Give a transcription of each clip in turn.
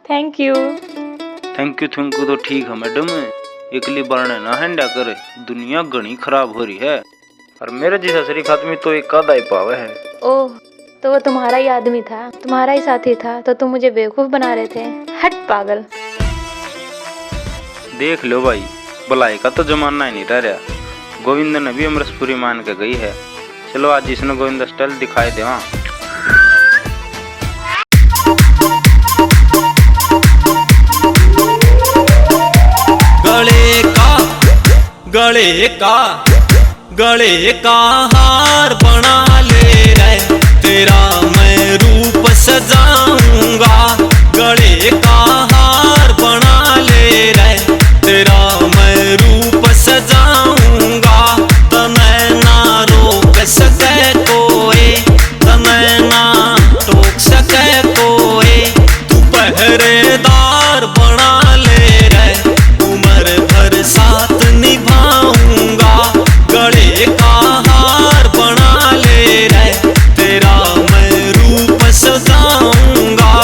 Thank you. Thank you तो ठीक है मैडम, एकली बारने ना हंडा करे, दुनिया घनी खराब हो रही है और मेरे जैसा शरीफ आदमी तो एक आधा ही पावे है। ओह, तो वो तुम्हारा ही आदमी था, तुम्हारा ही साथी था, तो तुम मुझे बेवकूफ बना रहे थे। हट पागल। देख लो भाई, भलाई का तो जमाना ही नहीं रह रहा। गोविंद ने भी अमृतपुरी मान के गई है। चलो आज इसने गोविंद स्टाइल दिखाई दे। गले का हार बना ले रे, तेरा मैं रूप सजाऊंगा। गले का हार बना ले रे, तेरा मैं रूप सजाऊंगा। तने ना रोक सके कोई, तने ना टोक सके कोई। तू पहरेदार बना ले रे, उम्र भर साथ निभाऊंगा। गले का हार बना ले रे, तेरा मैं रूप सजाऊंगा।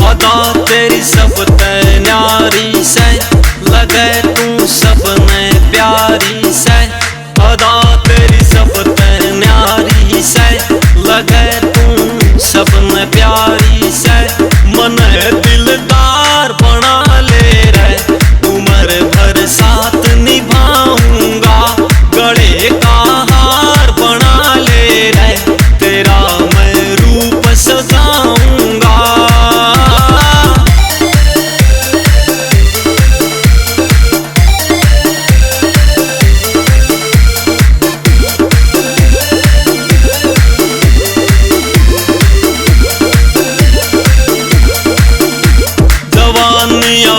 अदा तेरी सब ते न्यारी से, लगे तू सब में प्यारी से। अदा तेरी सब ते न्यारी से, लगे तू सब में प्यारी से। मन दिलदार बना ले रे, उम्र भर साथ निभाऊंगा। गले का हार बना ले रे, तेरा मैं रूप सजाऊंगा।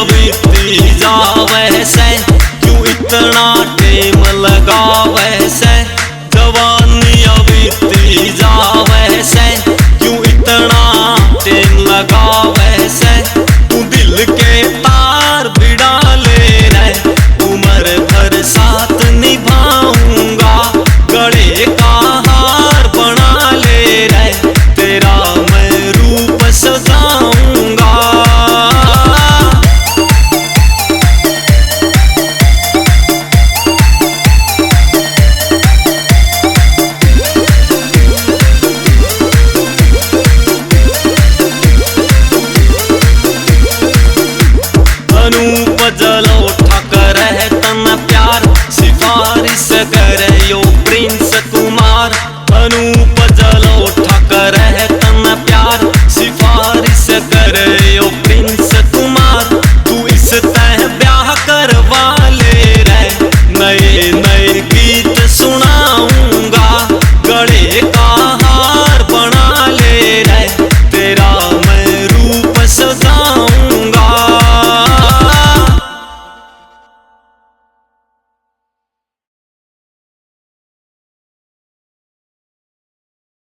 बीती जावे से, क्यों इतना टेम लगावे से। जवानी बीती जावे से, क्यों इतना टेम लगावे से। तू दिल के तार भिड़ा ले रे, उम्र भर साथ निभाऊंगा। गले का हार बना ले रे, तेरा मैं रूप सजाऊंगा। अनूप जलो ठकर है तन प्यार, सिफारिश करे